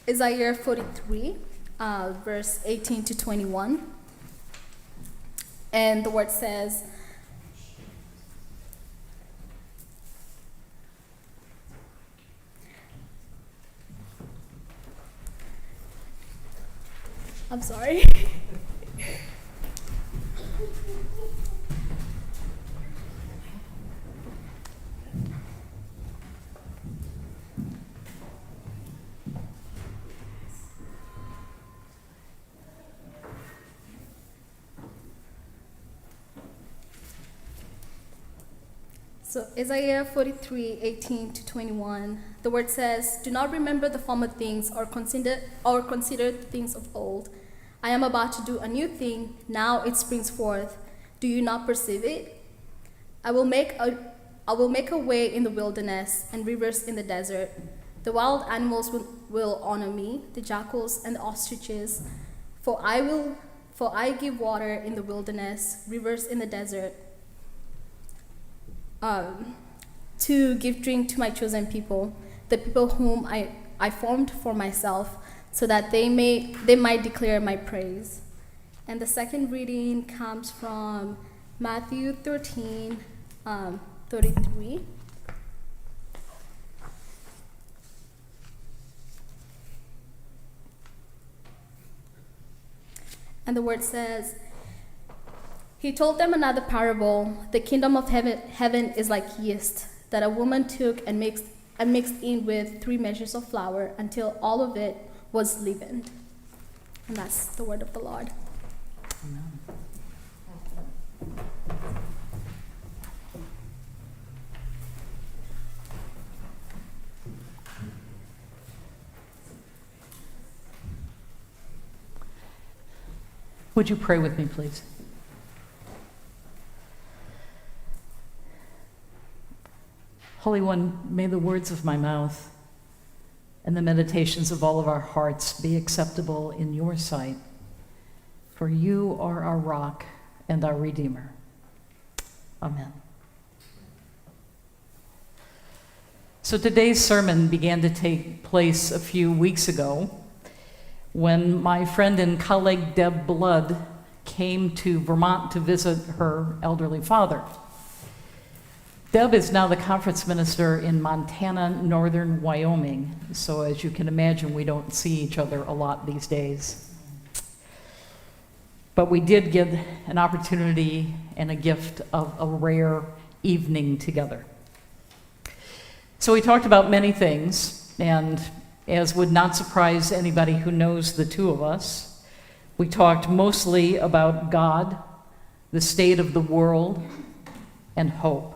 Isaiah 43, verse 18 to 21. And the word says, I'm sorry. So Isaiah 43, 18 to 21, the word says, "Do not remember the former things or consider the things of old. I am about to do a new thing, now it springs forth. Do you not perceive it? I will make a way in the wilderness and rivers in the desert. The wild animals will honor me, the jackals and the ostriches, for I give water in the wilderness, rivers in the desert, to give drink to my chosen people, the people whom I formed for myself, so that they might declare my praise." And the second reading comes from Matthew 13, 33. And the word says, "He told them another parable. The kingdom of heaven is like yeast that a woman took and mixed in with 3 measures of flour until all of it was leavened." And that's the word of the Lord. Amen. Would you pray with me, please? Holy One, may the words of my mouth and the meditations of all of our hearts be acceptable in your sight, for you are our rock and our Redeemer. Amen. So today's sermon began to take place a few weeks ago when my friend and colleague Deb Blood came to Vermont to visit her elderly father. Deb is now the conference minister in Montana, northern Wyoming, so as you can imagine, we don't see each other a lot these days. But we did get an opportunity and a gift of a rare evening together. So we talked about many things, and as would not surprise anybody who knows the two of us, we talked mostly about God, the state of the world, and hope.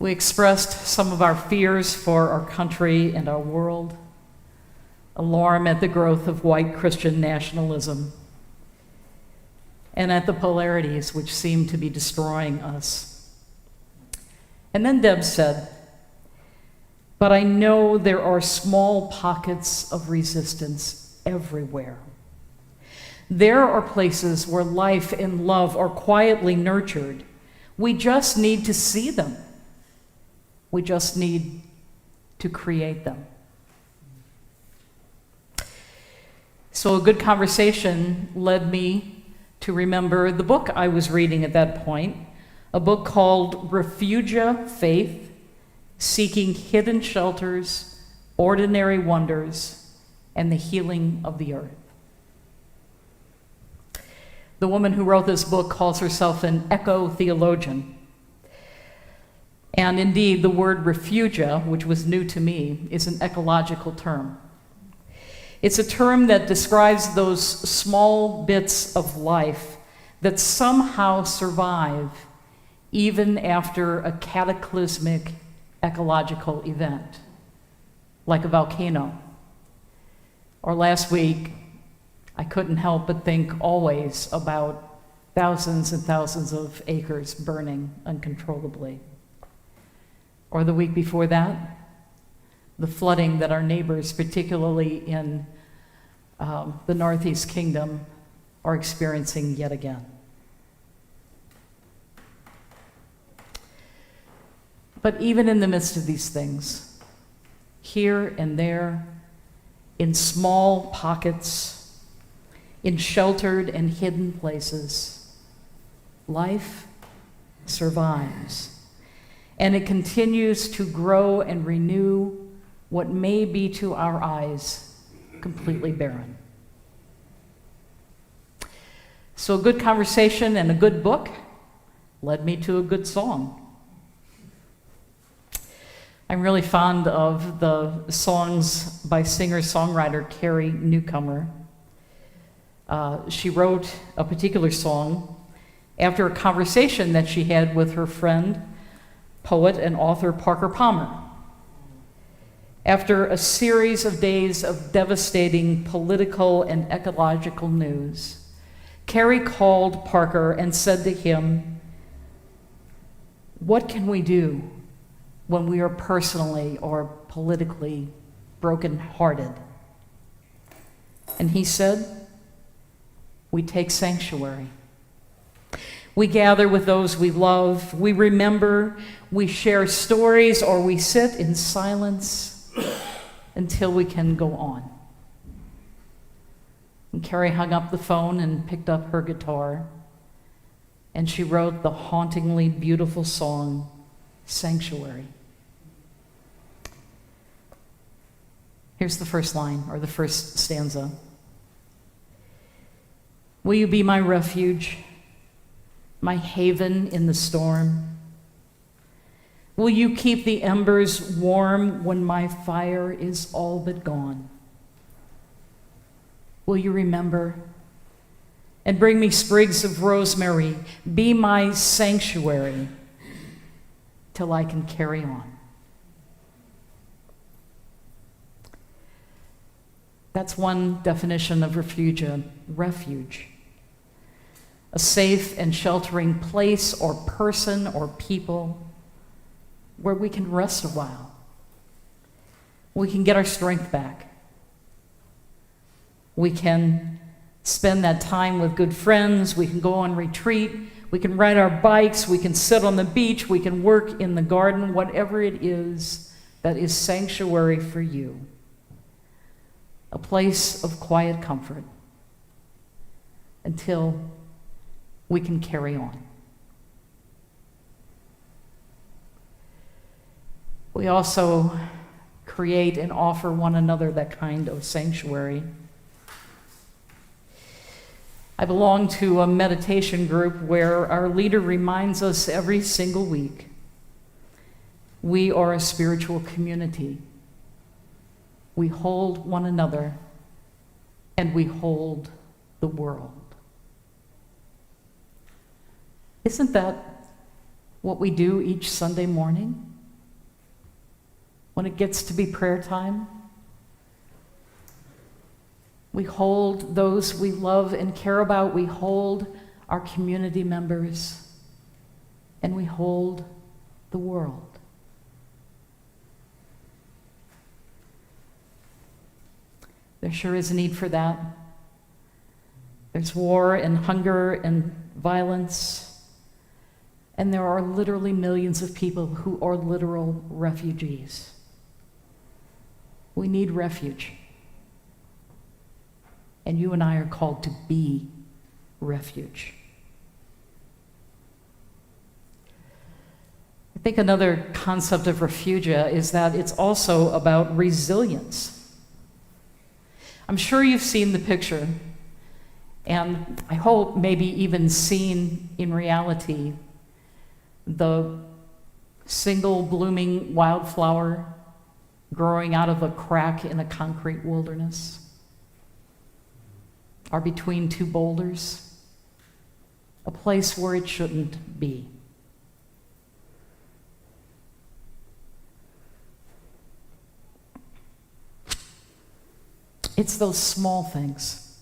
We expressed some of our fears for our country and our world, alarm at the growth of white Christian nationalism, and at the polarities which seem to be destroying us. And then Deb said, "But I know there are small pockets of resistance everywhere. There are places where life and love are quietly nurtured. We just need to see them. We just need to create them." So a good conversation led me to remember the book I was reading at that point, a book called Refugia Faith, Seeking Hidden Shelters, Ordinary Wonders, and the Healing of the Earth. The woman who wrote this book calls herself an eco-theologian. And indeed, the word refugia, which was new to me, is an ecological term. It's a term that describes those small bits of life that somehow survive even after a cataclysmic ecological event, like a volcano. Or last week, I couldn't help but think always about thousands and thousands of acres burning uncontrollably. Or the week before that, the flooding that our neighbors, particularly in the Northeast Kingdom, are experiencing yet again. But even in the midst of these things, here and there, in small pockets, in sheltered and hidden places. Life survives, and it continues to grow and renew what may be to our eyes completely barren. So a good conversation and a good book led me to a good song. I'm really fond of the songs by singer-songwriter Carrie Newcomer. She wrote a particular song after a conversation that she had with her friend, poet and author Parker Palmer. After a series of days of devastating political and ecological news, Carrie called Parker and said to him, "What can we do when we are personally or politically brokenhearted?" And he said, "We take sanctuary. We gather with those we love, we remember, we share stories, or we sit in silence until we can go on." And Carrie hung up the phone and picked up her guitar, and she wrote the hauntingly beautiful song, Sanctuary. Here's the first line, or the first stanza. "Will you be my refuge, my haven in the storm? Will you keep the embers warm when my fire is all but gone? Will you remember and bring me sprigs of rosemary? Be my sanctuary till I can carry on." That's one definition of refuge. A safe and sheltering place or person or people where we can rest a while. We can get our strength back. We can spend that time with good friends. We can go on retreat. We can ride our bikes. We can sit on the beach. We can work in the garden, whatever it is that is sanctuary for you. A place of quiet comfort until we can carry on. We also create and offer one another that kind of sanctuary. I belong to a meditation group where our leader reminds us every single week we are a spiritual community. We hold one another and we hold the world. Isn't that what we do each Sunday morning when it gets to be prayer time? We hold those we love and care about. We hold our community members, and we hold the world. There sure is a need for that. There's war and hunger and violence, and there are literally millions of people who are literal refugees. We need refuge. And you and I are called to be refuge. I think another concept of refugia is that it's also about resilience. I'm sure you've seen the picture, and I hope maybe even seen in reality the single blooming wildflower growing out of a crack in a concrete wilderness, or between two boulders, a place where it shouldn't be. It's those small things.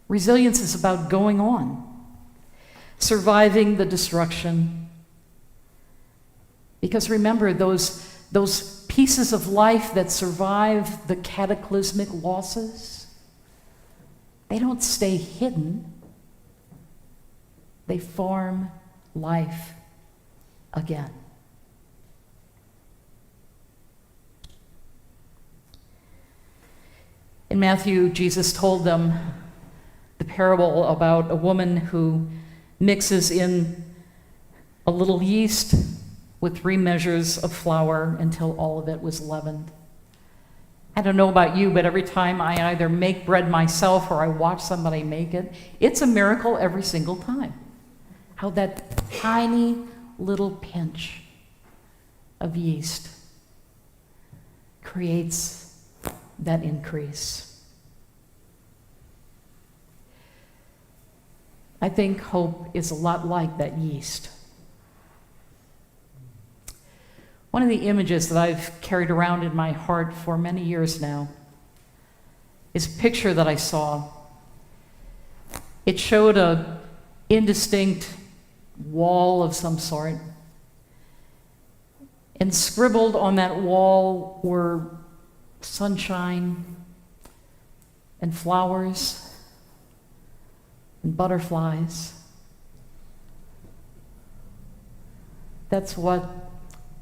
Resilience is about going on, surviving the destruction. Because remember, those pieces of life that survive the cataclysmic losses, they don't stay hidden. They form life again. Matthew, Jesus told them the parable about a woman who mixes in a little yeast with 3 measures of flour until all of it was leavened. I don't know about you, but every time I either make bread myself or I watch somebody make it, it's a miracle every single time. How that tiny little pinch of yeast creates that increase. I think hope is a lot like that yeast. One of the images that I've carried around in my heart for many years now is a picture that I saw. It showed an indistinct wall of some sort, and scribbled on that wall were sunshine and flowers and butterflies. That's what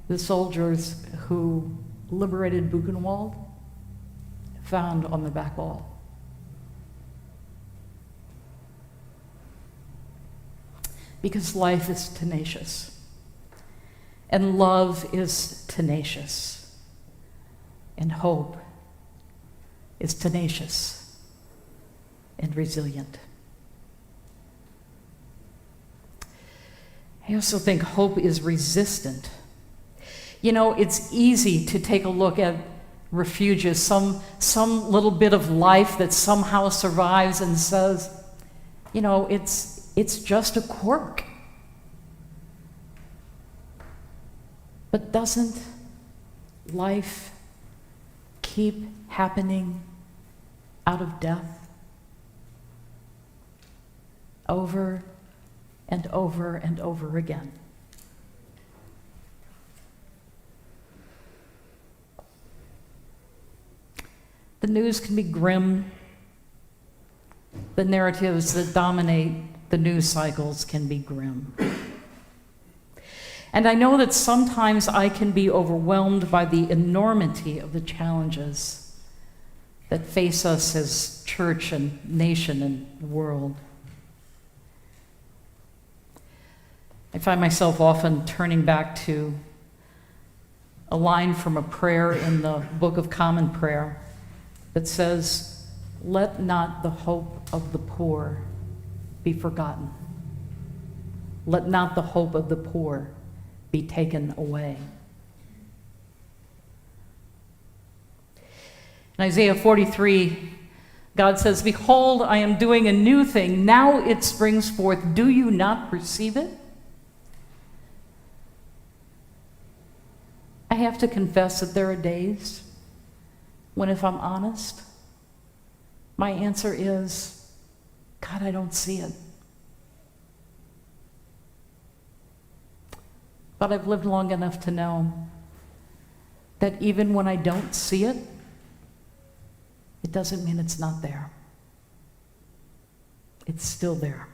the soldiers who liberated Buchenwald found on the back wall. Because life is tenacious, and love is tenacious, and hope is tenacious and resilient. I also think hope is resistant. You know, it's easy to take a look at refuges, some little bit of life that somehow survives and says, you know, it's just a quirk. But doesn't life keep happening out of death? Over and over and over again. The news can be grim. The narratives that dominate the news cycles can be grim. And I know that sometimes I can be overwhelmed by the enormity of the challenges that face us as church and nation and world. I find myself often turning back to a line from a prayer in the Book of Common Prayer that says, "Let not the hope of the poor be forgotten. Let not the hope of the poor be taken away." In Isaiah 43, God says, "Behold, I am doing a new thing. Now it springs forth. Do you not perceive it?" I have to confess that there are days when, if I'm honest, my answer is, God, I don't see it. But I've lived long enough to know that even when I don't see it, it doesn't mean it's not there. It's still there.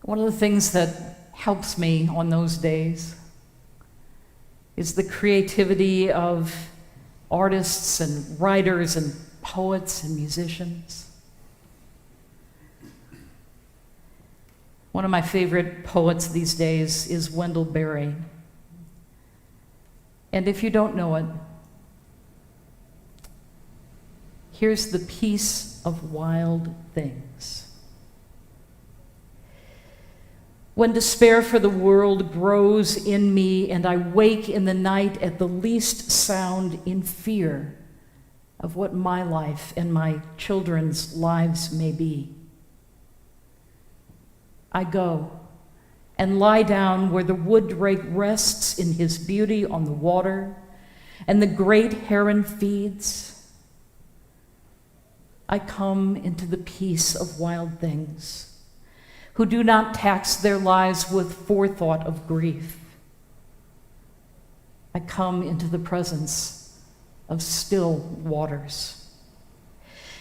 One of the things that helps me on those days is the creativity of artists and writers and poets and musicians. One of my favorite poets these days is Wendell Berry. And if you don't know it, here's the piece of wild things. When despair for the world grows in me, and I wake in the night at the least sound in fear of what my life and my children's lives may be, I go and lie down where the wood drake rests in his beauty on the water, and the great heron feeds. I come into the peace of wild things, who do not tax their lives with forethought of grief. I come into the presence of still waters.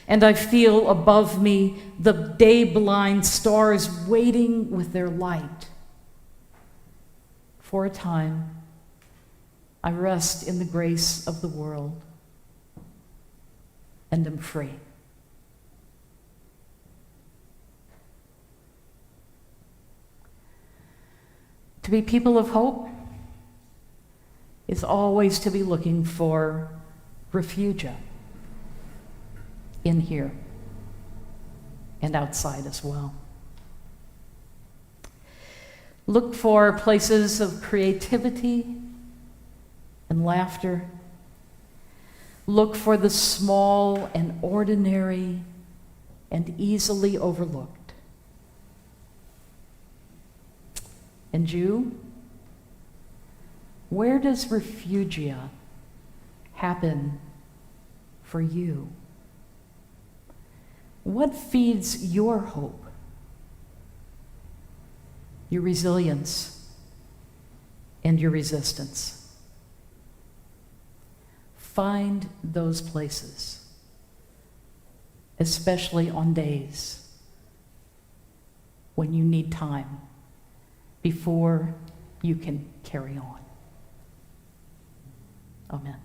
And I feel above me the day-blind stars waiting with their light for a time I rest in the grace of the world and am free. To be people of hope is always to be looking for refugia in here and outside as well. Look for places of creativity and laughter. Look for the small and ordinary and easily overlooked. And you, where does refugia happen for you? What feeds your hope, your resilience, and your resistance? Find those places, especially on days when you need time before you can carry on. Amen.